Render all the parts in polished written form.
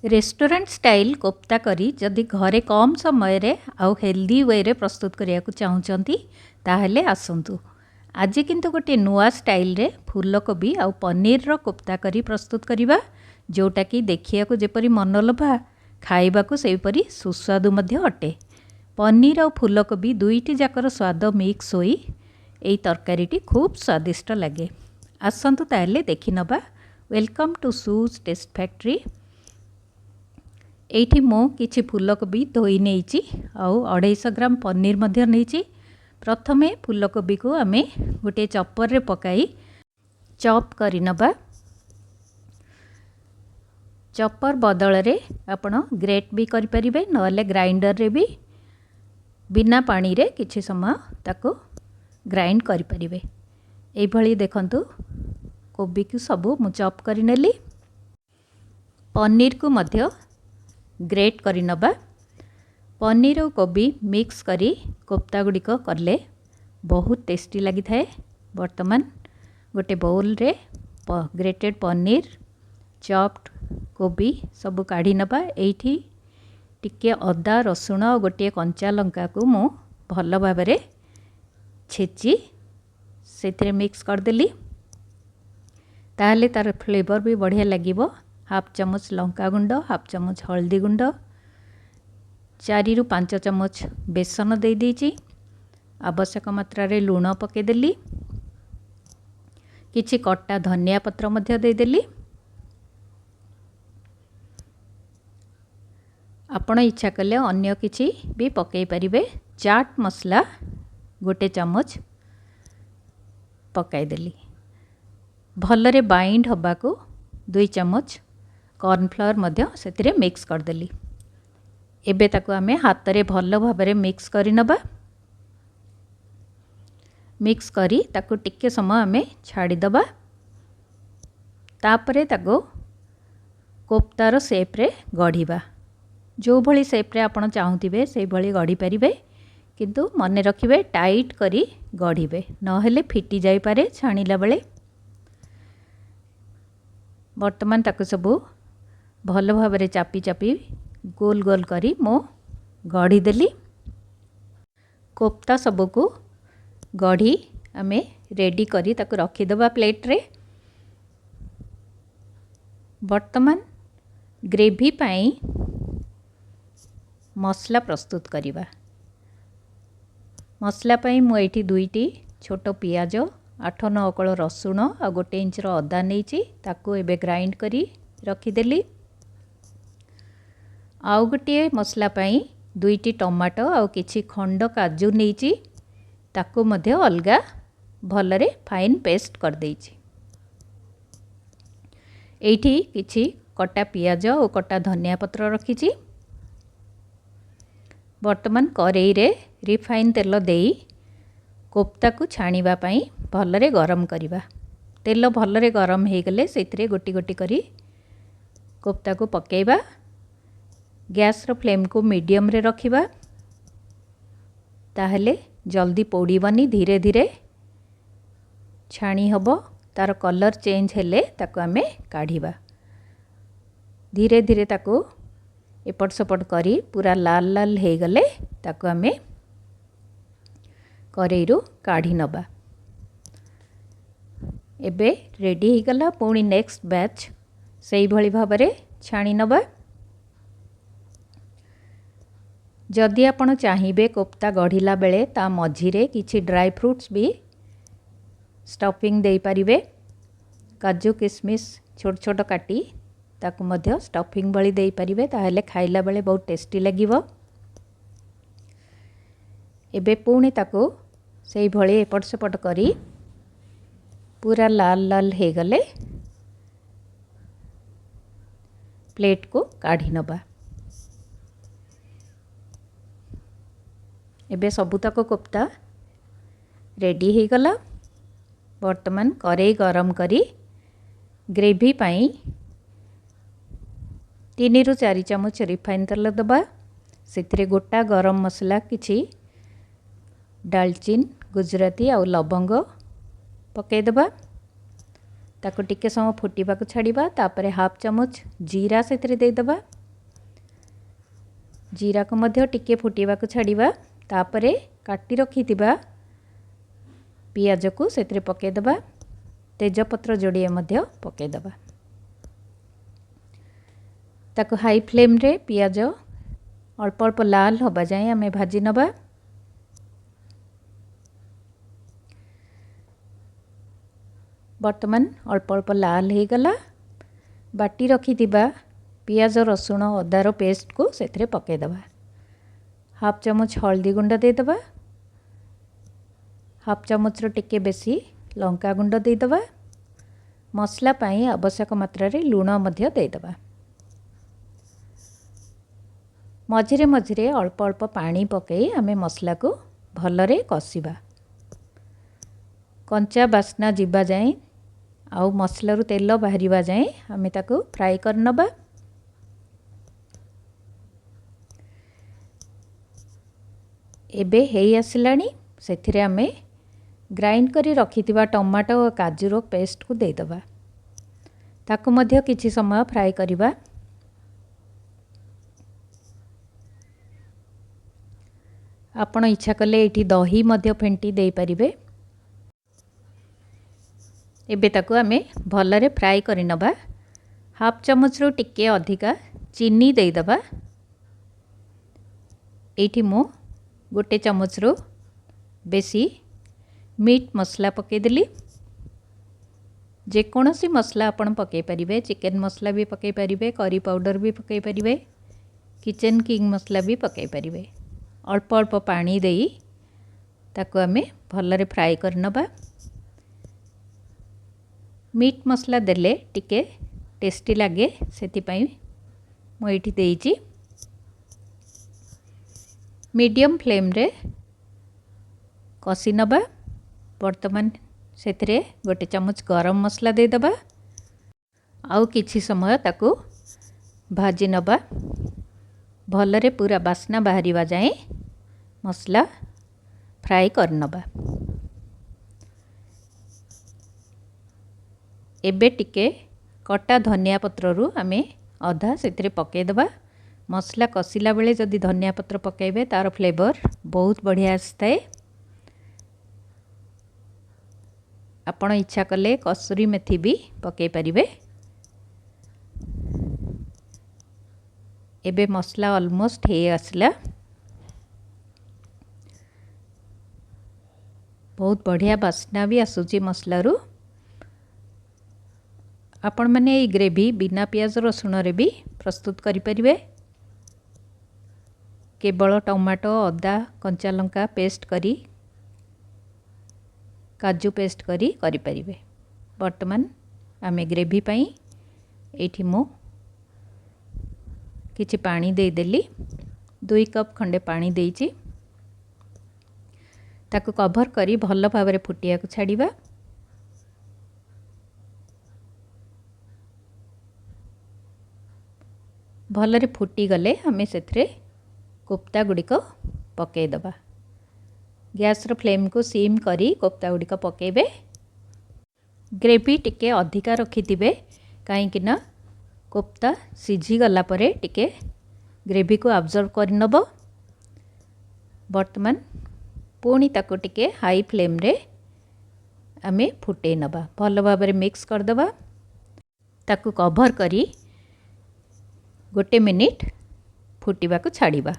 Restaurant style kofta करी जदि घरे कम समय रे आउ हेल्दी वे रे प्रस्तुत करिया को चाहूचंती ताहले आसंतु। आज किंतु गोटे नुआ स्टाइल रे फूलकोबी आउ पनीर रो कोफ्ता करी प्रस्तुत करिबा, जोटा कि देखिया को जेपरी मनलोभा खाइबा को सेपरी सुस्वादु मध्य अटे। पनीर आउ फूलकोबी दुईटी जाकर स्वाद मिक्स होई एई तरकारीटी खूब स्वादिष्ट लगे। आसंतु ताहले देखि नबा। वेलकम टू सूज टेस्ट फैक्ट्री। एठी मो किछि फूलकोबी धोई नेइछि आउ 250 ग्राम पनीर मध्य नेइछि। प्रथमे फूलकोबी को आमे गोटे चॉपर रे पकाई चॉप करि नबा। चॉपर बदल रे आपण ग्रेट भी करि परिबे, नले ग्राइंडर रे भी बिना पानी रे किछि समय ताको ग्राइंड करि परिबे। एई भली देखंतु कोबी को सबु मु चॉप करि नेली। पनीर को मध्य ग्रेट करि नबा। पनीर और कोबी मिक्स करी कोफ्ता गुड़िक करले बहुत टेस्टी लगी थाए। वर्तमान गोटे बाउल रे ग्रेटेड पनीर, चॉप्ड कोबी सबु काढ़ी नबा। एठी टिके अदा रसुण और गोटे कंचा लंका को मु भल भाव रे छेची सेथिरे मिक्स कर देली। ताहले तार फ्लेवर भी बढ़िया लागिबो। हाफ चम्मच लंका गुंड, हाफ चम्मच हल्दी गुंड, 4 रु 5 चम्मच बेसन दे दीची। आवश्यक मात्रा रे लूण पके देली। किछि कट्टा धनिया पत्र मध्य दे देली। आपण इच्छा कले अन्य किछि भी पके परिबे। चाट मसला गोटे चम्मच पकाई देली। भलरे बाइंड हबा को 2 चम्मच कॉर्नफ्लावर मध्य सेतिरे मिक्स कर देली। एबे ताको आमे हाथ रे भल भाबरे मिक्स करि नबा। मिक्स करी ताको टिके समय आमे छाड़ी दबा। तापरे ताको कोफ्तार शेप रे गढ़ीबा। जो भली शेप रे आपण चाहूतिबे से भली गढ़ी परिबे, किंतु मने रखिबे टाइट करी गढ़ीबे, नहेले फिटी जाई पारे छाणीला बेले। वर्तमान ताको सबु भल भाबरे चापी चापी गोल गोल करी मो गढ़ी देली। कोफ्ता सबको गढ़ी आमे रेडी करी ताको रखी दबा प्लेट रे। वर्तमान ग्रेवी पाई मसला प्रस्तुत करिबा। मसला पाई मु एठी 2टी छोट पियाज, 8-9 कळ रसुण आ 1 इंच रो अदा नेइची, ताको एबे ग्राइंड करी रखी देली। आउ गोटे मसला पाई 2टी टमाटो आउ किछि खंड काजू नेइची, ताको मध्य अलगा भलरे फाइन पेस्ट कर देइची। एठी किछि कटा पियाज और कटा धनिया पत्र रखीची। वर्तमान करेई रे रिफाइन तेल देई कोफ्ता को छाणीबा पाई भलरे गरम करिबा। तेल भलरे गरम हे गले सेतिरे गोटी गोटी करी कोफ्ता को पकेइबा। गैस रो फ्लेम को मीडियम रे रखिबा, ताहले जल्दी पोड़ीबनी। धीरे धीरे छाणी हबो। तार कलर चेंज हेले ताको आमे काढ़ीबा। धीरे धीरे ताको एपट सपट करी पूरा लाल लाल हे गले ताको आमे करेई रो काढ़ी नबा। एबे रेडी ही गला। पुणी नेक्स्ट बैच सेई भली भाबरे छाणी नबा। जदि आपण चाहिए कोफ्ता गढ़ीला बेले ता मझिरे किछि ड्राई फ्रूट्स भी स्टफिंग दे पारिबे। काजू किशमिश छोट छोट काटी ताकु मध्य स्टफिंग भली दे पारिबे, ताहले खाइला बेले बहुत टेस्टी लागिबो। एबे पुणी ताकु सेई भली एपट सेपट करी पूरा लाल लाल हे गले प्लेट को काढ़ी नबा। एबे सबुतक कोफ्ता रेडी ही गला। वर्तमान करेई गरम करी ग्रेवी पाई 3 रु 4 चम्मच रिफाइन तेल दबा। सेथिरे गोटा गरम मसला किछि डालचीन, गुजराती और लवंग पके दबा। ताको टिके समय फुटिबा को छाड़िबा। तापरे हाफ चमच जीरा सेतरे दे दबा। जीरा को मध्य टिके फुटिबा को छाड़िबा। तापरे काटी रखिथिबा पियाज को सेतरे पके दबा। तेजपत्र जोड़िए मध्य पके दबा। ताको हाई फ्लेम रे पियाज अल्प अल्प लाल होबा जाए आमे भाजी नबा। वर्तमान अल्प अल्प लाल हो गला। बाटी रखिथिबा पियाज रसुण अदार पेस्ट को सेतरे पके दबा। हाफ चमच हल्दी गुंड दे दबा। हाफ चमच रो टिके बेसी लंका गुंड दे दबा। मसला पाई आवश्यक मात्रा रे लूण मध्य दे दबा। मझिरे मझिरे अल्प अल्प पानी पकई आमे मसला को भलरे कषिबा। कंचा बास्ना जीवा जाए आउ मसला रु तेल बाहरिबा जाए आमे ताको फ्राई कर नबा। एबे हेई आसिलानी सेथिरे आमे ग्राइंड करी रखिथिबा टमाटो और काजूर पेस्ट को दे दबा। ताको मध्य किछि समय फ्राई करिबा। आपण इच्छा कले एठी दही मध्य फेंटी दे परिबे। एबे ताको आमे भलरे फ्राई करि नबा। हाफ चमच रो टिके अधिका चीनी दे दबा। एठी मो गोटे चमच रो बेसी मीट मसला पके देली। जे कोनोसी मसला आपण पके परिबे। चिकन मसला भी पके परिबे, करी पाउडर भी पके परिबे, किचन किंग मसला भी पके परिबे। अल्प अल्प पानी देई ताको आमे भलरे फ्राई कर नबा। मीट मसला देले टिके टेस्टी लागे सेति पई मो एठी देइची। मीडियम फ्लेम रे कसी नबा। वर्तमान सेथिरे गोटे चमच गरम मसला दे दबा। आउ किछि समय ताको भाजी नबा। भलरे पूरा बास्ना बाहरिबा जाए मसला फ्राई कर नबा। एबे टिके कटा धनिया पत्र रु आमे अधा सेथिरे पके दबा। मसला कसिला बेले जदि धनिया पत्र पकेबे तार फ्लेवर बहुत बढ़िया आसताए। आपण इच्छा कले कसूरी मेथी भी पके परिबे। एबे मसला ऑलमोस्ट हे आसला। बहुत बढ़िया बास्ना भी आसुची मसला रु। आपण माने ए ग्रेवी बिना पियाज रसुण रे भी प्रस्तुत करि परिबे। केवल टमाटो अदा कंचा लंका पेस्ट करी काजू पेस्ट करी परिबे। वर्तमान आमे ग्रेवी पई एठी मो किछि पानी दे देली। 2 कप खंडे पानी देइची। ताको कवर करी भल भाबरे फुटिया को छाड़िबा। भलरे फुटी गले हमें सेथरे कोफ्ता गुड़िक पके दबा। गैस रो फ्लेम को सिम करी कोफ्ता गुड़िक पकेबे। ग्रेवी टिके अधिका रखिथिबे काहेकि ना कोफ्ता सिझी गला परे टिके ग्रेवी को अब्जॉर्ब कर नबो। वर्तमान पुणी ताको टिके हाई फ्लेम रे आमे फुटे नबा। भल भाबरे मिक्स कर दबा। ताको कवर करी गोटे मिनिट फुटिबा को छाड़िबा।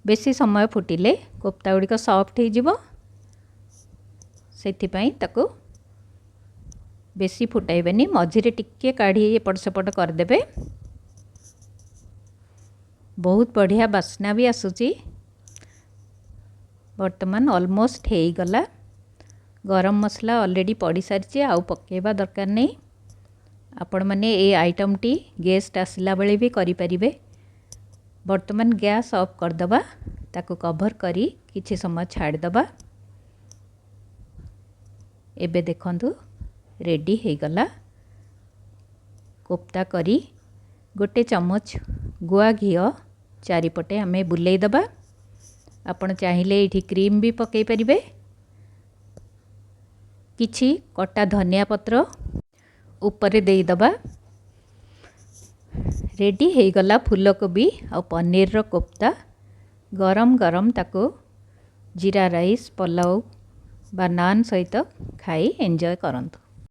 बेसी समय फुटिले कोफ्ता गुड़िक सॉफ्ट हो जिवो। सेथि पई ताको बेसी फुटाइबेनी। मझिरे टिके काढ़ी एपट सेपट कर देबे। बहुत बढ़िया बास्ना भी आसुची। वर्तमान ऑलमोस्ट हे गला। गरम मसला ऑलरेडी पड़ी सारिचे आउ पकेबा दरकार नहीं। आपण माने ए आइटम टी गेस्ट आसला बेले भी करि परिबे। वर्तमान गैस ऑफ कर दबा। ताको कवर करी किछि समय छाड़ दबा। एबे देखंतु रेडी हे गला। कोफ्ता करी गोटे चमच गुआ घिओ चारिपटे आमे बुलेई दबा। आपण चाहिए एठी क्रीम भी पकई परिबे। किछि कटा धनिया पत्र उपरे देईदबा। रेडी हो गला फूलकोबी और पनीर रो कोफ्ता। गरम गरम ताको जीरा राइस पुलाव बा नान सहित खाई एंजॉय करंतु।